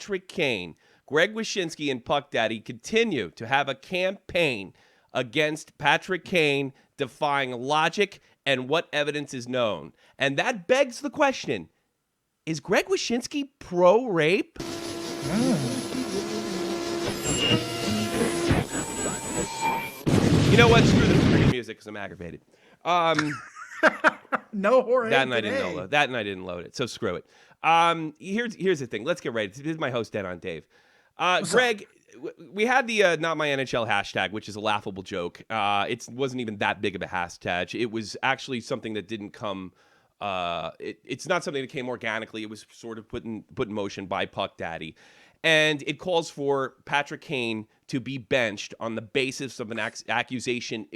Patrick Kane, Greg Wyshynski, and Puck Daddy continue to have a campaign against Patrick Kane, defying logic and what evidence is known. And that begs the question, is Greg Wyshynski pro-rape? You know what? Screw the freaking music because I'm aggravated. No horror. That and I didn't load it. So screw it. Here's the thing. Let's get ready. This is my host, Dead on Dave. Greg, we had the Not My NHL hashtag, which is a laughable joke. It wasn't even that big of a hashtag. It was actually something that didn't come. It's not something that came organically. It was sort of put in motion by Puck Daddy. And it calls for Patrick Kane to be benched on the basis of an accusation,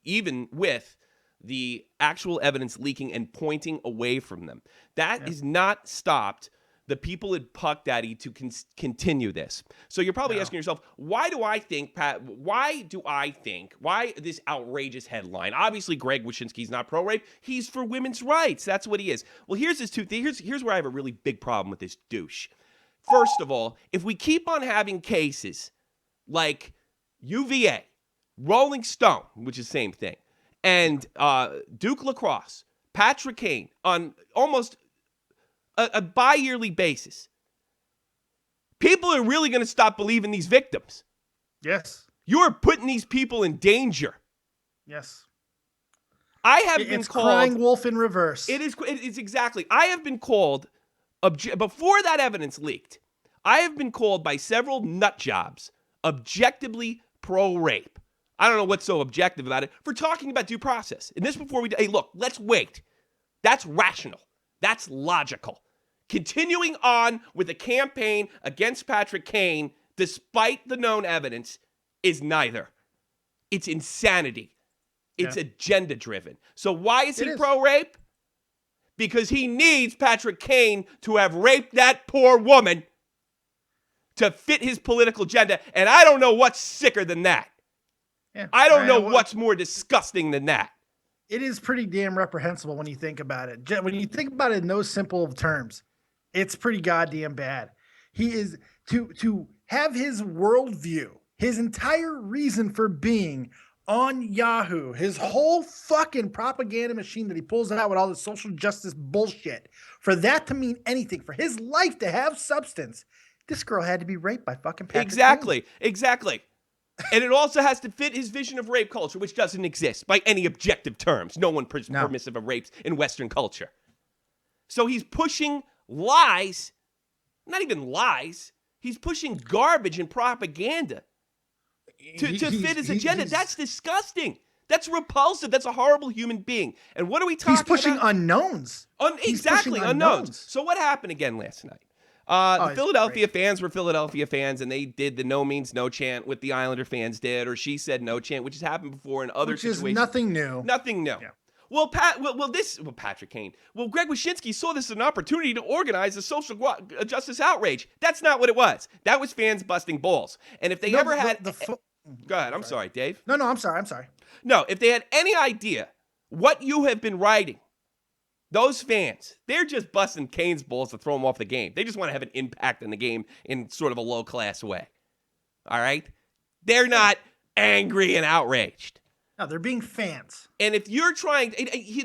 even with the actual evidence leaking and pointing away from them. That is not stopped the people at Puck Daddy to continue this. So you're probably asking yourself, why this outrageous headline? Obviously, Greg Wyshynski's not pro-rape. He's for women's rights. That's what he is. Well, here's where I have a really big problem with this douche. First of all, if we keep on having cases like UVA, Rolling Stone, which is the same thing, and Duke Lacrosse, Patrick Kane, on almost a bi-yearly basis, people are really going to stop believing these victims. Yes. You're putting these people in danger. Yes. I have been called... crying wolf in reverse. It is exactly. I have been called... Before that evidence leaked, I have been called by several nut jobs objectively pro-rape. I don't know what's so objective about it, for talking about due process. And this before hey, look, let's wait. That's rational. That's logical. Continuing on with a campaign against Patrick Kane, despite the known evidence, is neither. It's insanity. It's agenda-driven. So why is he pro-rape? Because he needs Patrick Kane to have raped that poor woman to fit his political agenda. And I don't know what's sicker than that. Yeah, I don't know what's more disgusting than that. It is pretty damn reprehensible when you think about it. When you think about it in those simple terms, it's pretty goddamn bad. He is to have his worldview, his entire reason for being on Yahoo, his whole fucking propaganda machine that he pulls out with all the social justice bullshit, for that to mean anything, for his life to have substance, this girl had to be raped by fucking Patrick Kane. Exactly. And it also has to fit his vision of rape culture, which doesn't exist by any objective terms. No one permissive of rapes in Western culture. So he's pushing lies, not even lies. He's pushing garbage and propaganda to fit his agenda. That's disgusting. That's repulsive. That's a horrible human being. And what are we talking about? He's pushing unknowns. Exactly, unknowns. So what happened again last night? The Philadelphia fans were Philadelphia fans, and they did the no means no chant what the Islander fans did, or she said no chant, which has happened before in other situations. Which is nothing new. Nothing new. Yeah. Well, Patrick Kane. Well, Greg Wyshynski saw this as an opportunity to organize a social justice outrage. That's not what it was. That was fans busting balls. And if they ever had... Go ahead. I'm sorry, Dave. No, I'm sorry. No, if they had any idea what you have been writing, those fans, they're just busting Kane's balls to throw him off the game. They just want to have an impact in the game in sort of a low-class way. All right? They're not angry and outraged. No, they're being fans. And if you're trying...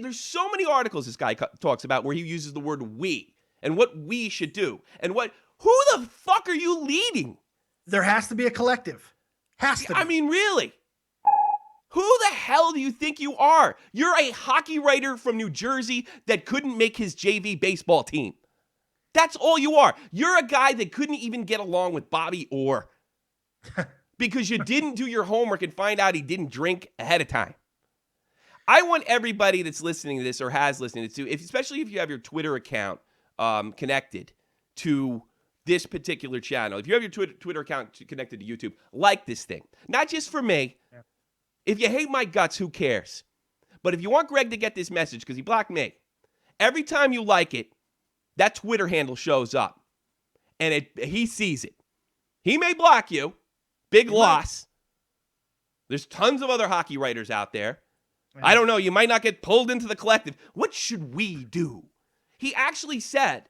there's so many articles this guy talks about where he uses the word we and what we should do. And who the fuck are you leading? There has to be a collective. Has to be. I mean, really? Who the hell do you think you are? You're a hockey writer from New Jersey that couldn't make his JV baseball team. That's all you are. You're a guy that couldn't even get along with Bobby Orr because you didn't do your homework and find out he didn't drink ahead of time. I want everybody that's listening to this or has listened to this, especially if you have your Twitter account connected to this particular channel. If you have your Twitter account connected to YouTube, like this thing. Not just for me. Yeah. If you hate my guts, who cares? But if you want Greg to get this message, because he blocked me, every time you like it, that Twitter handle shows up. And he sees it. He may block you. Big loss. There's tons of other hockey writers out there. I don't know. You might not get pulled into the collective. What should we do? He actually said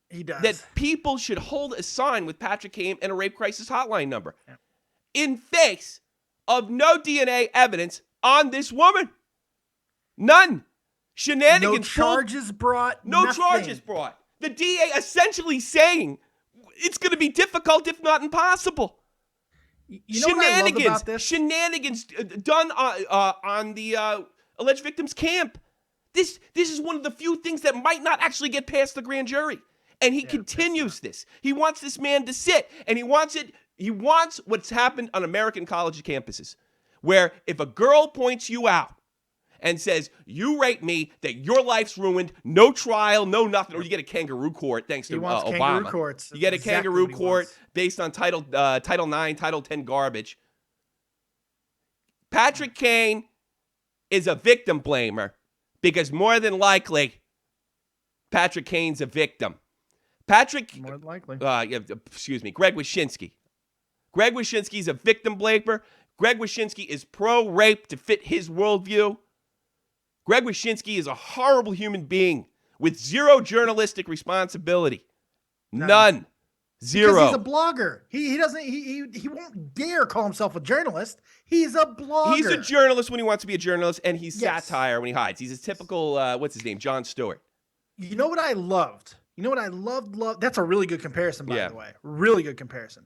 He does. that people should hold a sign with Patrick Kane and a rape crisis hotline number Yeah. in face of no DNA evidence on this woman. None. Shenanigans. No charges brought. No nothing. charges brought. The DA essentially saying it's going to be difficult, if not impossible. You know what I love about this? Shenanigans done on the alleged victim's camp. This is one of the few things that might not actually get past the grand jury. And he continues this. He wants this man to sit, and he wants what's happened on American college campuses, where if a girl points you out and says, you raped me, that your life's ruined, no trial, no nothing, or you get a kangaroo court thanks to Obama. Kangaroo courts. You get a exactly kangaroo court based on Title IX, Title 10 garbage. Patrick Kane is a victim blamer because more than likely, Patrick Kane's a victim. More than likely. Greg Wyshynski. Greg Wyshynski's a victim blamer. Greg Wyshynski is pro-rape to fit his worldview. Greg Wyshynski is a horrible human being with zero journalistic responsibility. None. Zero. Because he's a blogger. He doesn't. He won't dare call himself a journalist. He's a blogger. He's a journalist when he wants to be a journalist, and he's satire when he hides. He's a typical what's his name, Jon Stewart. You know what I loved? You know what I loved? That's a really good comparison, by the way. Really good comparison.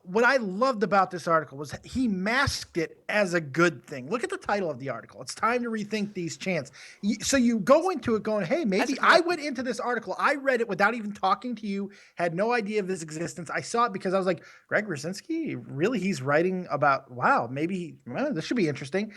What I loved about this article was he masked it as a good thing. Look at the title of the article. It's time to rethink these chants. So you go into it going, hey, maybe I went into this article. I read it without even talking to you, had no idea of his existence. I saw it because I was like, Greg Wyshynski, really? He's writing about, wow, maybe this should be interesting.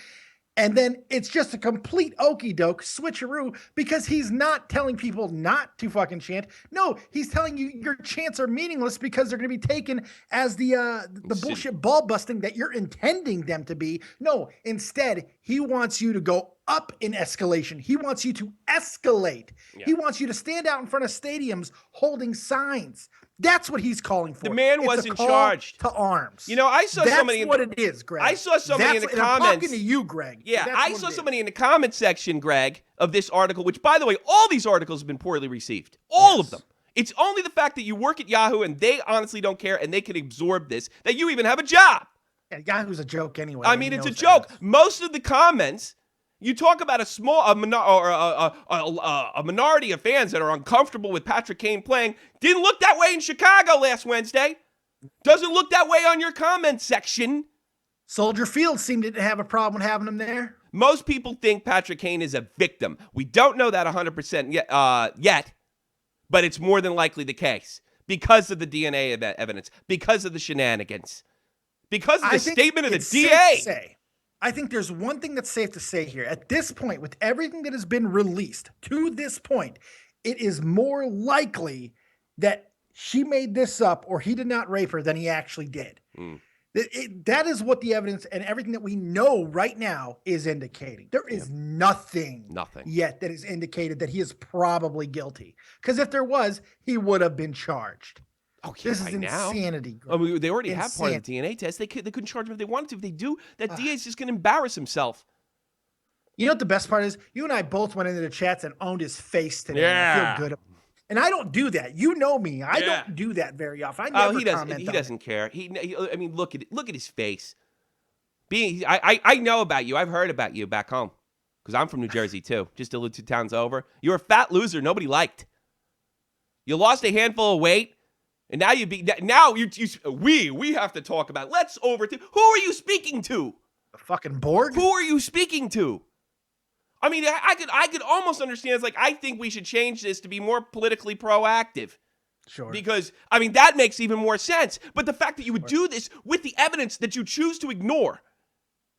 And then it's just a complete okie doke switcheroo because he's not telling people not to fucking chant. No, he's telling you your chants are meaningless because they're going to be taken as the bullshit ball busting that you're intending them to be. No, instead, he wants you to go up in escalation. He wants you to escalate. Yeah. He wants you to stand out in front of stadiums holding signs. That's what he's calling for. The man wasn't charged. To arms. You know, I saw somebody. That's what it is, Greg. I saw somebody in the comments. I'm talking to you, Greg. Yeah, I saw somebody in the comment section, Greg, of this article, which, by the way, all these articles have been poorly received. All of them. It's only the fact that you work at Yahoo and they honestly don't care and they can absorb this, that you even have a job. Yeah, Yahoo's a joke anyway. I mean, it's a joke. Most of the comments, you talk about a minority of fans that are uncomfortable with Patrick Kane playing. Didn't look that way in Chicago last Wednesday. Doesn't look that way on your comment section. Soldier Field seemed to have a problem having him there. Most people think Patrick Kane is a victim. We don't know that 100% yet, but it's more than likely the case because of the DNA evidence, because of the shenanigans, because of the statement of the DA. I think there's one thing that's safe to say here. At this point, with everything that has been released to this point, it is more likely that she made this up or he did not rape her than he actually did. That is what the evidence and everything that we know right now is indicating. There is nothing yet that is indicated that he is probably guilty. Because if there was, he would have been charged. Okay, this is insanity. I mean, they already have part of the DNA test. They couldn't charge him if they wanted to. If they do, that DA is just going to embarrass himself. You know what the best part is? You and I both went into the chats and owned his face today. Yeah. And I feel good. And I don't do that. You know me. I don't do that very often. I never comment. He doesn't care. I mean, look at his face. I know about you. I've heard about you back home because I'm from New Jersey too. Just a little 2 towns over. You're a fat loser. Nobody liked. You lost a handful of weight. And now we have to talk about. Who are you speaking to? The fucking Borg? Who are you speaking to? I mean, I could almost understand. It's like, I think we should change this to be more politically proactive. Sure. Because, I mean, that makes even more sense. But the fact that you would do this with the evidence that you choose to ignore.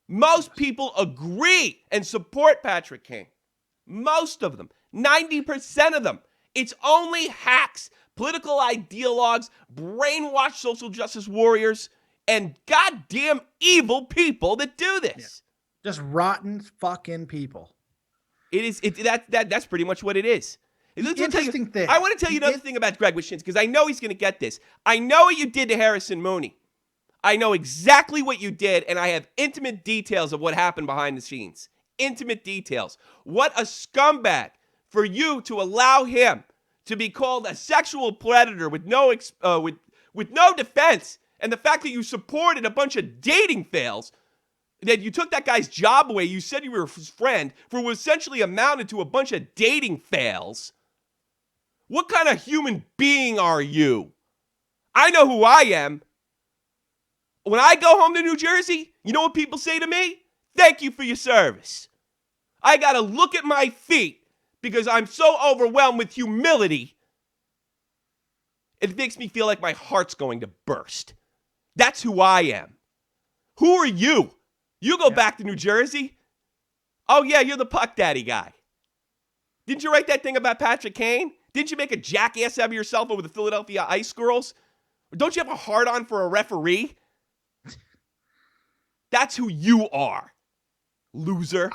Most people agree and support Patrick Kane. Most of them. 90% of them. It's only hacks, political ideologues, brainwashed social justice warriors, and goddamn evil people that do this. Yeah. Just rotten fucking people. That's pretty much what it is. Interesting thing. I want to tell you another thing about Greg Wyshynski because I know he's going to get this. I know what you did to Harrison Mooney. I know exactly what you did, and I have intimate details of what happened behind the scenes. Intimate details. What a scumbag for you to allow him to be called a sexual predator with no with no defense, and the fact that you supported a bunch of dating fails, that you took that guy's job away, you said you were his friend, for what essentially amounted to a bunch of dating fails. What kind of human being are you? I know who I am. When I go home to New Jersey, you know what people say to me? Thank you for your service. I got to look at my feet because I'm so overwhelmed with humility. It makes me feel like my heart's going to burst. That's who I am. Who are you? You go back to New Jersey? Oh, yeah, you're the puck daddy guy. Didn't you write that thing about Patrick Kane? Didn't you make a jackass out of yourself over the Philadelphia Ice Girls? Or don't you have a hard-on for a referee? That's who you are, loser.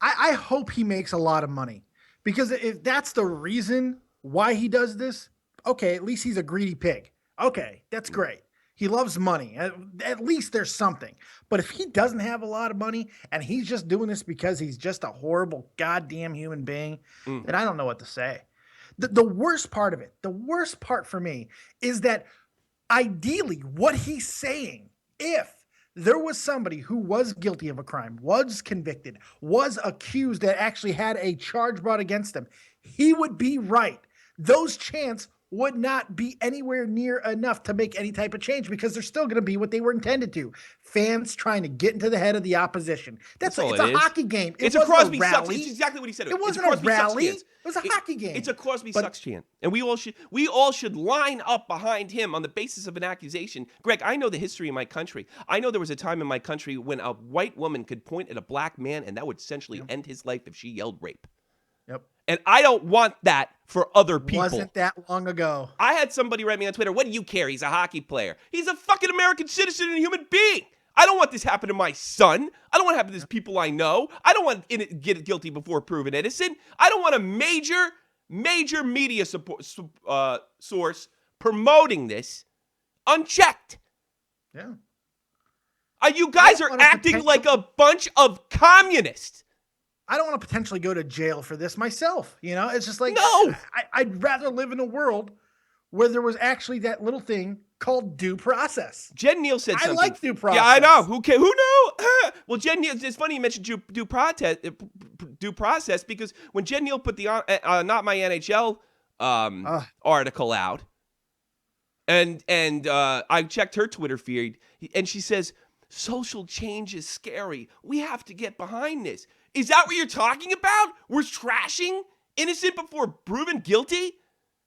I hope he makes a lot of money, because if that's the reason why he does this, okay, at least he's a greedy pig. Okay, that's great. He loves money. At least there's something. But if he doesn't have a lot of money and he's just doing this because he's just a horrible goddamn human being, then I don't know what to say. The worst part of it, the worst part for me, is that ideally what he's saying, if there was somebody who was guilty of a crime, was convicted, was accused, that actually had a charge brought against him, he would be right. Those chants would not be anywhere near enough to make any type of change, because they're still going to be what they were intended to. Fans trying to get into the head of the opposition. It's a hockey game. It's a Crosby sucks. It's exactly what he said. It wasn't a rally. It was a hockey game. It's a Crosby sucks chant. And we all should line up behind him on the basis of an accusation. Greg, I know the history of my country. I know there was a time in my country when a white woman could point at a black man and that would essentially end his life if she yelled rape. Yep. And I don't want that for other people. Wasn't that long ago. I had somebody write me on Twitter, what do you care? He's a hockey player. He's a fucking American citizen and a human being. I don't want this to happen to my son. I don't want it to happen to people I know. I don't want to get guilty before proven innocent. I don't want a major media source promoting this unchecked. Yeah. You guys are acting like a bunch of communists. I don't want to potentially go to jail for this myself. You know, it's just like, no, I'd rather live in a world where there was actually that little thing called due process. Jen Neal said something. I like due process. Yeah, I know. Who knew? Well, Jen Neal, it's funny you mentioned due process, because when Jen Neal put the Not My NHL article out, and I checked her Twitter feed, and she says, social change is scary. We have to get behind this. Is that what you're talking about? We're trashing innocent before proven guilty?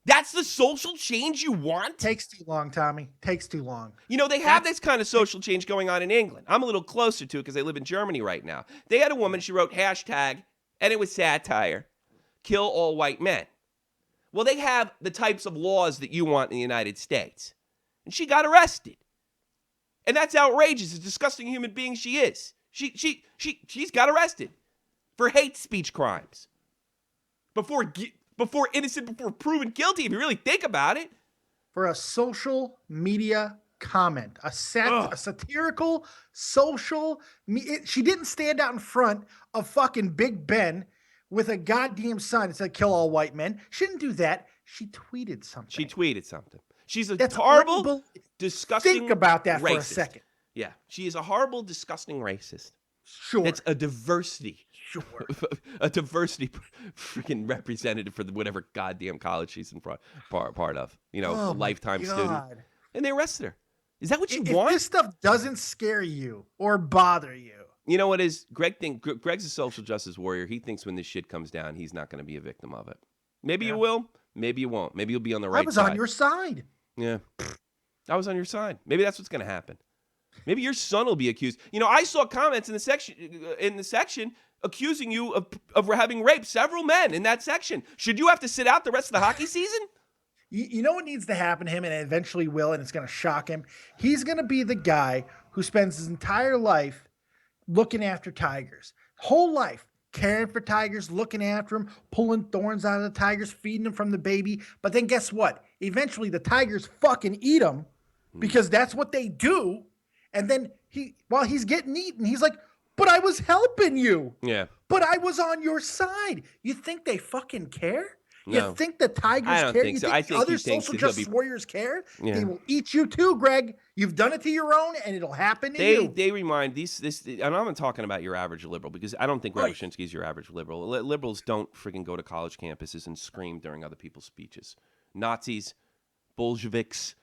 That's the social change you want? Takes too long, Tommy. Takes too long. You know, they have this kind of social change going on in England. I'm a little closer to it because I live in Germany right now. They had a woman, she wrote hashtag, and it was satire, kill all white men. Well, they have the types of laws that you want in the United States. And she got arrested. And that's outrageous. It's a disgusting human being she is. She's got arrested for hate speech crimes. Before proven guilty, if you really think about it. For a social media comment, a satirical social she didn't stand out in front of fucking Big Ben with a goddamn sign that said kill all white men. She didn't do that. She tweeted something. She's a horrible, disgusting Think about that racist. for a second. Yeah, she is a horrible, disgusting racist. Sure. It's a diversity. Sure. A diversity freaking representative for whatever goddamn college she's in part of. You know, a lifetime student. And they arrested her. Is that what you want? If this stuff doesn't scare you or bother you. You know what is? Greg's a social justice warrior. He thinks when this shit comes down, he's not going to be a victim of it. Maybe you will. Maybe you won't. Maybe you'll be on the right side. I was on your side. Yeah. I was on your side. Maybe that's what's going to happen. Maybe your son will be accused. You know, I saw comments in the section accusing you of having raped several men in that section. Should you have to sit out the rest of the hockey season? You know what needs to happen to him, and it eventually will, and it's going to shock him? He's going to be the guy who spends his entire life looking after tigers. Whole life caring for tigers, looking after them, pulling thorns out of the tigers, feeding them from the baby. But then guess what? Eventually the tigers fucking eat him because that's what they do. And then while he's getting eaten, he's like, but I was helping you. Yeah. But I was on your side. You think they fucking care? No. You think the Tigers I don't care? think You so. think I the think other he thinks social that he'll justice be- warriors care? Yeah. They will eat you too, Greg. You've done it to your own, and it'll happen to you. They remind this, and I'm not talking about your average liberal because I don't think Greg Right. Wyshynski is your average liberal. Liberals don't freaking go to college campuses and scream during other people's speeches. Nazis, Bolsheviks,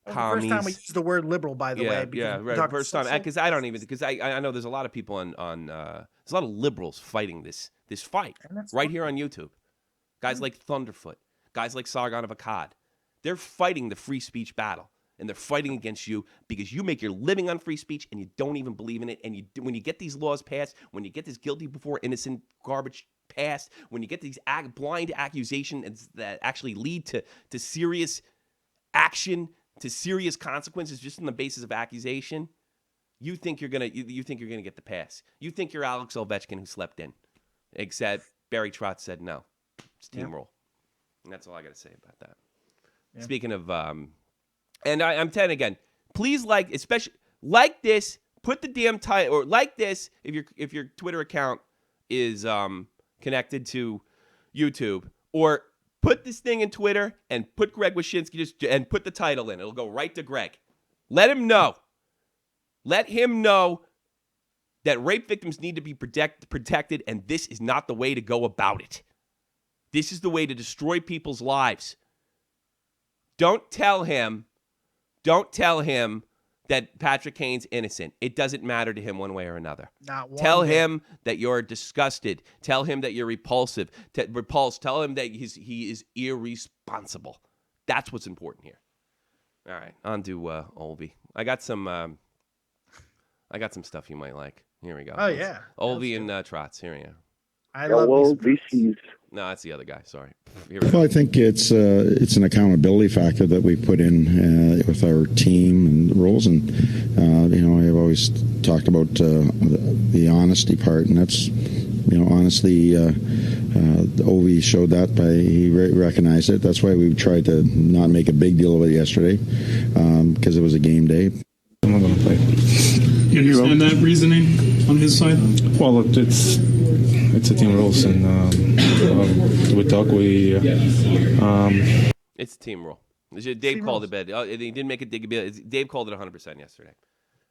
That was the first time we commies. used the word liberal, by the way. Because Yeah, we right. talked First time, social because I don't even justice. because I know there's a lot of people on there's a lot of liberals fighting this fight And that's right fine. here on YouTube. Guys like Thunderfoot, guys like Sargon of Akkad, they're fighting the free speech battle, and they're fighting against you because you make your living on free speech and you don't even believe in it. And when you get these laws passed, when you get this guilty before innocent garbage passed, when you get these blind accusations that actually lead to serious action, to serious consequences just on the basis of accusation, you think you're gonna get the pass. You think you're Alex Ovechkin who slept in, except Barry Trotz said no. It's team rule, and that's all I got to say about that. Yeah. Speaking of, and I'm telling again, please especially like this. Put the damn title or like this if your Twitter account is connected to YouTube, or put this thing in Twitter and put Greg Wyshynski and put the title in. It'll go right to Greg. Let him know. Let him know that rape victims need to be protected, and this is not the way to go about it. This is the way to destroy people's lives. Don't tell him that Patrick Kane's innocent. It doesn't matter to him one way or another. Not one Tell bit. him that you're disgusted. Tell him that you're repulsive. Tell him that he is irresponsible. That's what's important here. All right, on to Olvie. I got some stuff you might like. Here we go. Oh, yeah. Olvie and Trotz. Here we go. I love these. No, that's the other guy. Sorry. Well, I think it's an accountability factor that we put in with our team and roles, and I've always talked about the honesty part, and that's honestly, Ovi showed that he recognized it. That's why we tried to not make a big deal of it yesterday because it was a game day. I'm not going to play. You understand that reasoning on his side? Well, it's a team rules, and we talk. It's a team rule. Dave called it bad. He didn't make it. Dave called it 100% yesterday.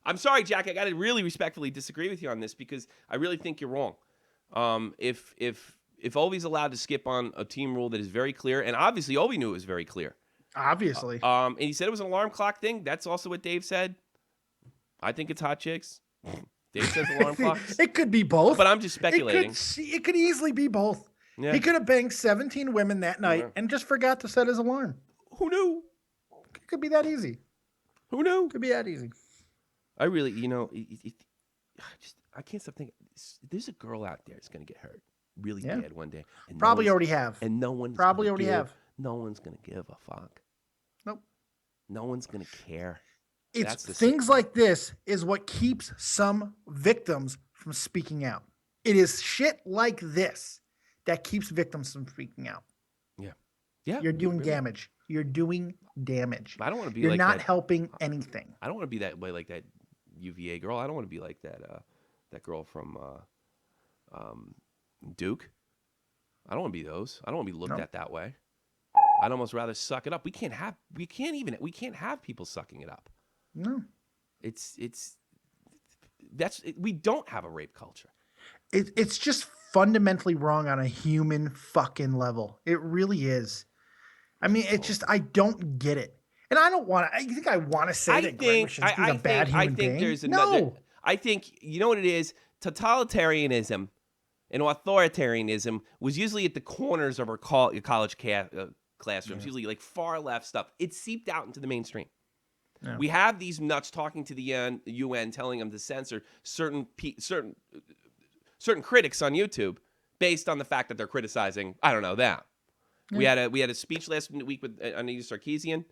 I'm sorry, Jack. I got to really respectfully disagree with you on this because I really think you're wrong. If Ovi's allowed to skip on a team rule that is very clear, and obviously Ovi knew it was very clear. Obviously. And he said it was an alarm clock thing. That's also what Dave said. I think it's hot chicks. Dave says alarm clocks. It could be both. But I'm just speculating. It could easily be both. Yeah. He could have banged 17 women that night and just forgot to set his alarm. Who knew? It could be that easy. Who knew? Could be that easy. I really, I can't stop thinking. There's a girl out there that's going to get hurt really bad one day. And Probably already have. And no one's probably already have. No one's going to give a fuck. Nope. No one's going to care. It's things like this is what keeps some victims from speaking out. It is shit like this that keeps victims from speaking out. Yeah. Yeah. You're doing damage. You're doing damage. I don't want to be You're like not that. helping anything. I don't want to be that way like that UVA girl. I don't want to be like that that girl from Duke. I don't want to be those. I don't want to be looked at that way. I'd almost rather suck it up. We can't have people sucking it up. No. We don't have a rape culture. It's just fundamentally wrong on a human fucking level. It really is. I mean, it's just, I don't get it. And I don't want to, you think I want to say that Greg Wyshynski's a bad human being? There's another, I think, you know what it is? Totalitarianism and authoritarianism was usually at the corners of our college classrooms, usually like far left stuff. It seeped out into the mainstream. Yeah. We have these nuts talking to the UN, telling them to censor certain critics on YouTube based on the fact that they're criticizing, I don't know, them. Yeah. We had a speech last week with Anita Sarkeesian,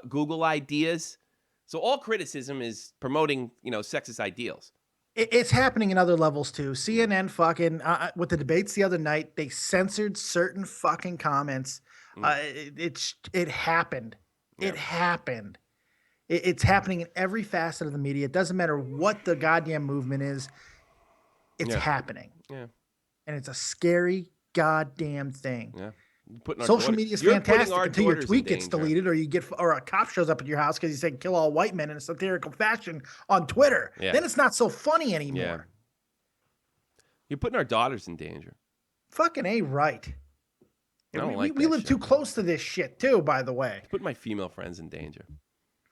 Google ideas. So all criticism is promoting, sexist ideals. It's happening in other levels too. CNN fucking with the debates the other night, they censored certain fucking comments. It happened. Yeah. It happened. It's happening in every facet of the media. It doesn't matter what the goddamn movement is. It's happening. Yeah. And it's a scary goddamn thing. Yeah. Social media is fantastic until your tweet gets danger. deleted, or a cop shows up at your house because you said "kill all white men" in a satirical fashion on Twitter. Yeah. Then it's not so funny anymore. Yeah. You're putting our daughters in danger. Fucking A right. I don't like we that live shit. too close to this shit too, by the way. You're putting my female friends in danger.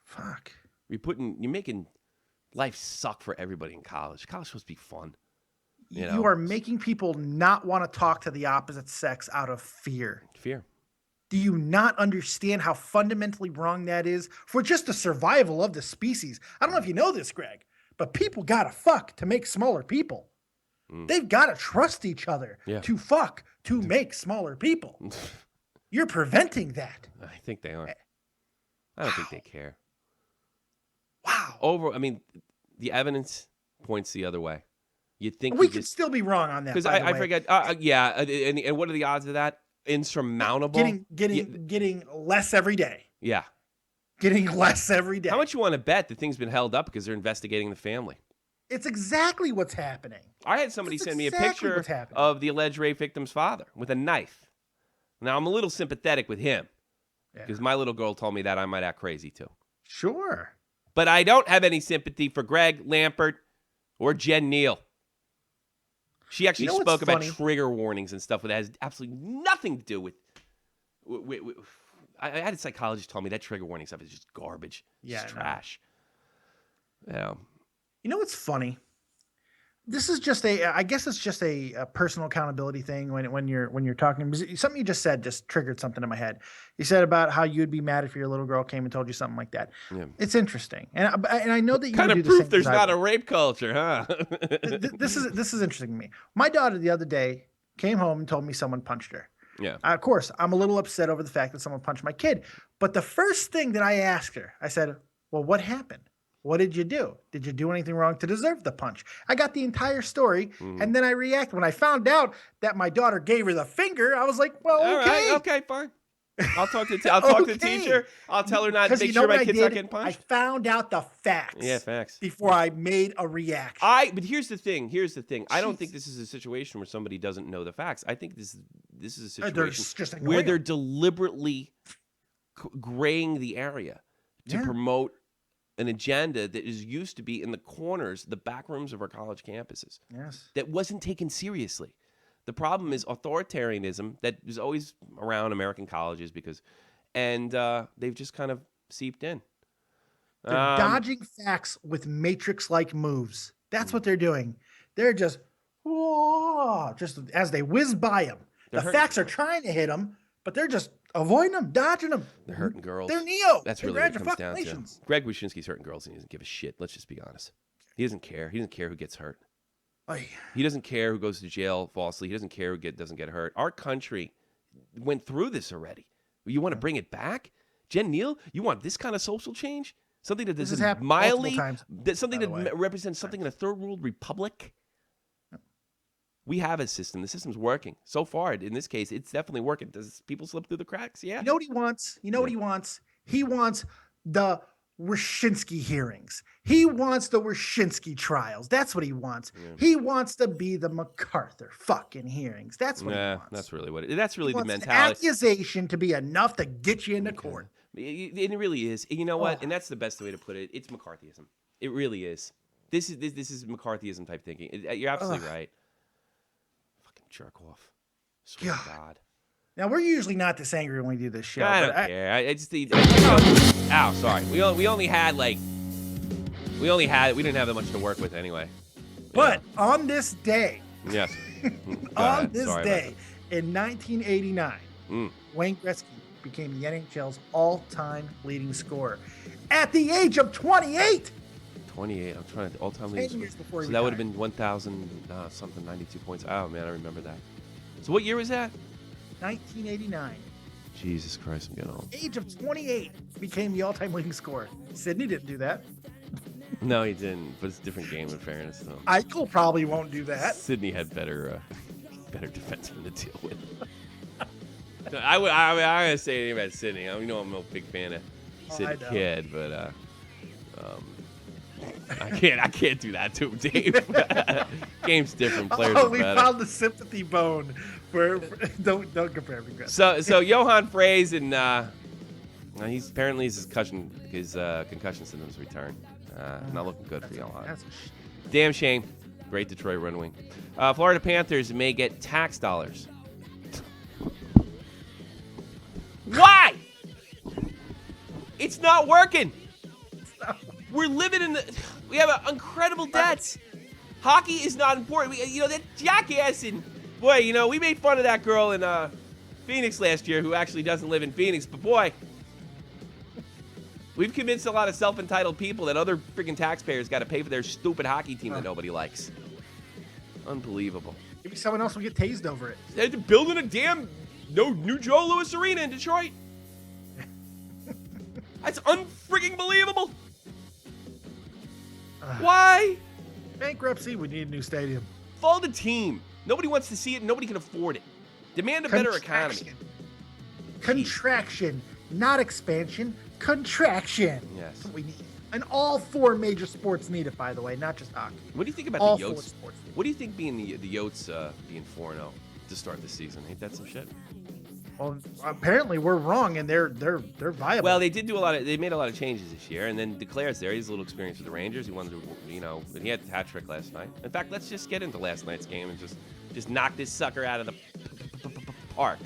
Fuck. You're making life suck for everybody in college. College is supposed to be fun. You are making people not want to talk to the opposite sex out of fear. Fear. Do you not understand how fundamentally wrong that is for just the survival of the species? I don't know if you know this, Greg, but people gotta fuck to make smaller people. They've got to trust each other to fuck to make smaller people. You're preventing that. I think they are. I don't think they care. Wow. The evidence points the other way. You'd think we could still be wrong on that. Because I forget. And what are the odds of that? Insurmountable. Getting less every day. Yeah. Getting less every day. How much you want to bet the thing's been held up because they're investigating the family? It's exactly what's happening. I had somebody send me a picture of the alleged rape victim's father with a knife. Now, I'm a little sympathetic with him because my little girl told me that I might act crazy too. Sure. But I don't have any sympathy for Greg Lampert or Jen Neal. She actually spoke about trigger warnings and stuff that has absolutely nothing to do with I had a psychologist tell me that trigger warning stuff is just garbage. Yeah, it's trash. Yeah. You know what's funny? This is just I guess it's just a personal accountability thing when you're talking. Something you just said just triggered something in my head. You said about how you'd be mad if your little girl came and told you something like that. Yeah. It's interesting, and I know that you kind of proof there's not a rape culture, huh? This is interesting to me. My daughter the other day came home and told me someone punched her. Yeah. Of course, I'm a little upset over the fact that someone punched my kid. But the first thing that I asked her, I said, "Well, what happened? What did you do? Did you do anything wrong to deserve the punch?" I got the entire story, and then I reacted. When I found out that my daughter gave her the finger, I was like, "Well, okay, all right, okay, fine. I'll talk to the teacher. I'll tell her not to make sure my kid's not getting punched." I found out the facts. Yeah, facts. Before I made a reaction. But here's the thing. Jeez. I don't think this is a situation where somebody doesn't know the facts. I think this is a situation where they're deliberately graying the area to promote an agenda that used to be in the corners, the back rooms of our college campuses. Yes. That wasn't taken seriously. The problem is authoritarianism that is always around American colleges and they've just kind of seeped in. They're dodging facts with matrix-like moves. That's what they're doing. They're just as they whiz by them. The facts are trying to hit them, but they're just avoiding them, dodging them. They're hurting girls. They're Neo. That's really what it comes down to. Greg Wyshynski's hurting girls and he doesn't give a shit. Let's just be honest. He doesn't care. He doesn't care who gets hurt. He doesn't care who goes to jail falsely. He doesn't care who doesn't get hurt. Our country went through this already. You want to bring it back? Jen Neal, you want this kind of social change? Something that doesn't represents something in a third world republic? We have a system. The system's working. So far, in this case, it's definitely working. Does people slip through the cracks? Yeah. You know what he wants? What he wants? He wants the Wyshynski hearings. He wants the Wyshynski trials. That's what he wants. Yeah. He wants to be the MacArthur fucking hearings. That's what he wants. That's really what that's really the mentality. An accusation to be enough to get you into court. It really is. You know what? And that's the best way to put it. It's McCarthyism. It really is. This is McCarthyism type thinking. You're absolutely right. Fucking jerk off. Swear to God. Now, we're usually not this angry when we do this show. I don't care. I just ow, sorry. We only had we didn't have that much to work with anyway. But on this day. Yes. On this day in 1989, Wayne Gretzky became the NHL's all-time leading scorer at the age of 28. 28. I'm trying to all-time leading. 10 years before he that would have been 92 points. Oh man, I remember that. So what year was that? 1989. Jesus Christ, I'm getting old. Age of 28 became the all-time leading scorer. Sydney didn't do that. No, he didn't. But it's a different game, in fairness. So. Eichel probably won't do that. Sydney had better defensemen to deal with. I'm gonna say anything about Sydney. I'm no big fan of Sydney Kid, but I can't do that to him, Dave. Game's different. Players are better. We found the sympathy bone Don't compare me. So Johan Fraze and he's apparently his concussion symptoms return. Not looking good for Johan. That's Damn shame. Great Detroit Red Wing. Florida Panthers may get tax dollars. Why? It's not working. We're living in we have incredible debts. Hockey is not important. That jackass and boy, we made fun of that girl in Phoenix last year who actually doesn't live in Phoenix, but boy, we've convinced a lot of self-entitled people that other freaking taxpayers got to pay for their stupid hockey team that nobody likes. Unbelievable. Maybe someone else will get tased over it. They're building a damn new Joe Louis Arena in Detroit. That's unfreaking believable. Why? Bankruptcy. We need a new stadium. Follow the team. Nobody wants to see it. Nobody can afford it. Demand a better economy. Contraction, not expansion. Contraction. Yes. That's what we need. And all 4 major sports need it, by the way, not just hockey. What do you think about all the 4 Yotes? sports. What do you think being the Yotes being 4-0 to start the season? Ain't that some shit? Well, apparently we're wrong, and they're viable. Well, they made a lot of changes this year, and then Declare's there. He's a little experienced with the Rangers. He wanted to, but he had the hat trick last night. In fact, let's just get into last night's game and just knock this sucker out of the park.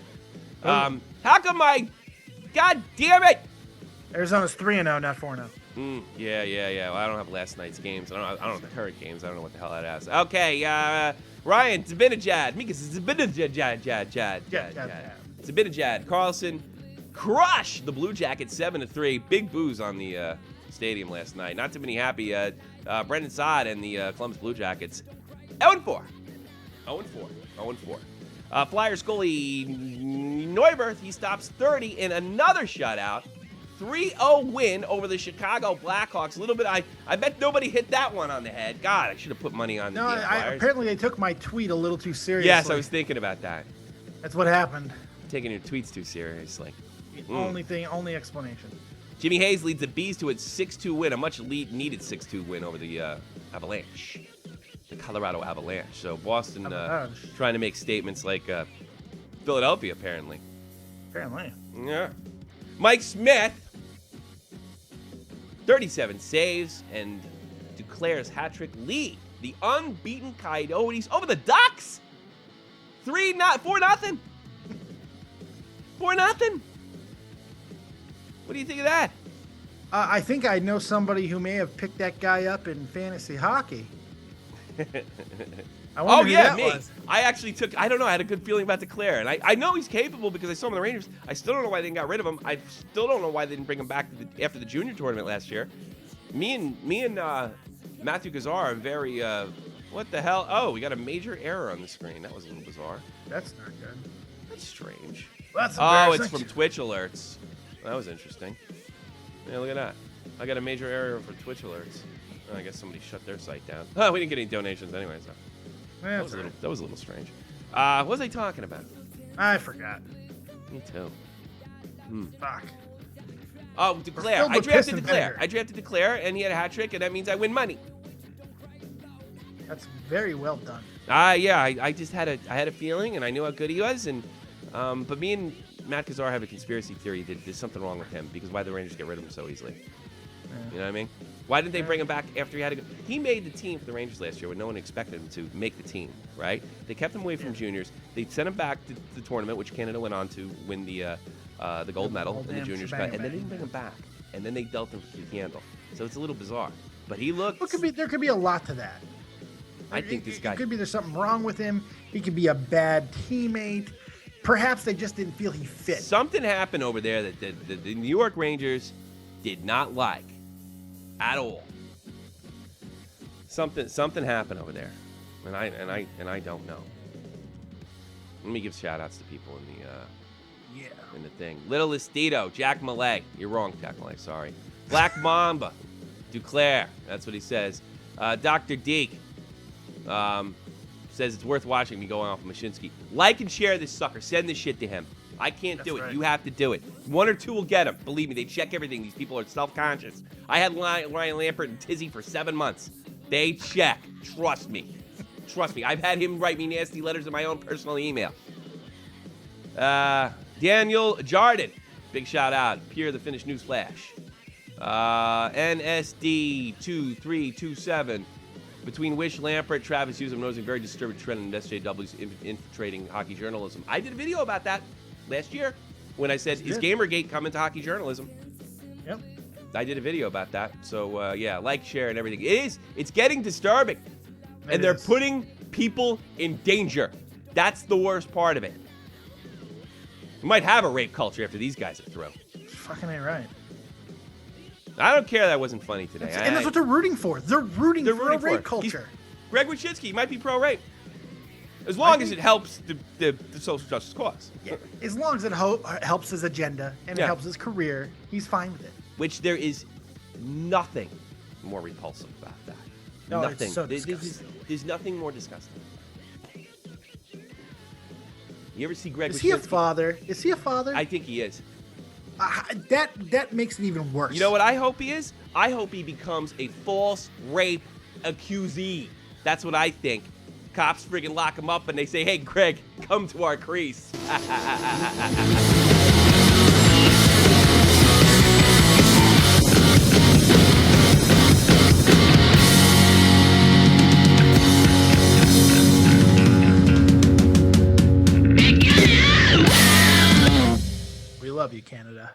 How come God damn it! Arizona's 3-0, not 4-0. Yeah. Well, I don't have last night's games. I don't have the current games. I don't know what the hell that is. Okay, Ryan Zabinajad. Mika Zabinajad. Zabinajad. Carlson crushed the Blue Jackets 7-3. Big boos on the stadium last night. Not too many happy. Brendan Saad and the Columbus Blue Jackets 0-4. 0-4. Flyers goalie Neuberth, he stops 30 in another shutout. 3-0 win over the Chicago Blackhawks. A little bit, I bet nobody hit that one on the head. God, I should have put money on the Flyers. Apparently they took my tweet a little too seriously. Yes, I was thinking about that. That's what happened. Taking your tweets too seriously. Only explanation. Jimmy Hayes leads the Bees to a 6-2 win, a much needed 6-2 win over the Avalanche. The Colorado Avalanche. So Boston trying to make statements like Philadelphia, apparently. Apparently. Yeah. Mike Smith, 37 saves, and Duclair's hat-trick lead. The unbeaten Coyotes over the Ducks. 4-0. 4-0. What do you think of that? I think I know somebody who may have picked that guy up in fantasy hockey. I wonder who that me. was. I actually I don't know, I had a good feeling about Duclair. And I know he's capable because I saw him in the Rangers. I still don't know why they didn't got rid of him. I still don't know why they didn't bring him back after the junior tournament last year. Me and Matthew Gazar are very, what the hell? Oh, we got a major error on the screen. That was a little bizarre. That's not good. That's strange. That's it's from Twitch alerts. That was interesting. Yeah, look at that. I got a major error for Twitch alerts. Oh, I guess somebody shut their site down. Oh, we didn't get any donations anyway, so. That was a little strange. What was I talking about? I forgot. Me too. Fuck. Oh, Duclair. I drafted Duclair, and he had a hat trick, and that means I win money. That's very well done. Yeah. I just had a feeling, and I knew how good he was, and but me and Matt Kazar have a conspiracy theory that there's something wrong with him because why the Rangers get rid of him so easily. Yeah. You know what I mean? Why didn't they bring him back after he had He made the team for the Rangers last year when no one expected him to make the team, right? They kept him away from juniors. They sent him back to the tournament, which Canada went on to win the gold medal in the juniors, and then they didn't bring him back. And then they dealt him for the handle. So it's a little bizarre. But he looked. There could be a lot to that. I think this guy. It could be there's something wrong with him. He could be a bad teammate. Perhaps they just didn't feel he fit. Something happened over there that the New York Rangers did not like at all. Something happened over there, and I don't know. Let me give shout outs to people in the thing. Little Estito, Jack Malay. You're wrong, Jack Malay. Sorry. Black Mamba, Duclair. That's what he says. Dr. Deke says it's worth watching me going off of Wyshynski. Like and share this sucker. Send this shit to him. I can't do it. Right. You have to do it. 1 or 2 will get him. Believe me, they check everything. These people are self-conscious. I had Ryan Lampert and Tizzy for 7 months. They check. Trust me. Trust me. I've had him write me nasty letters in my own personal email. Daniel Jardin, big shout out. Pierre the Finnish News Flash. NSD2327. Between Wish, Lampert, Travis Hughes, I'm noticing a very disturbing trend in SJW's infiltrating hockey journalism. I did a video about that last year when I said, is Gamergate coming to hockey journalism? Yep. I did a video about that. So, yeah, like, share, and everything. It's getting disturbing. And they're putting people in danger. That's the worst part of it. We might have a rape culture after these guys are through. Fucking ain't right. I don't care that wasn't funny today. And that's what they're rooting for. They're rooting for a rape culture. Greg Wyshynski might be pro-rape. As long as it helps the social justice cause. Yeah. As long as it helps his agenda and it helps his career, he's fine with it. Which there is nothing more repulsive about that. No, nothing. it's so disgusting. There's nothing more disgusting. You ever see Greg Wyshynski? Is he a father? Is he a father? I think he is. That makes it even worse. You know what I hope he is? I hope he becomes a false rape accusee. That's what I think. Cops friggin' lock him up and they say, hey, Greg, come to our crease. We love you, Canada.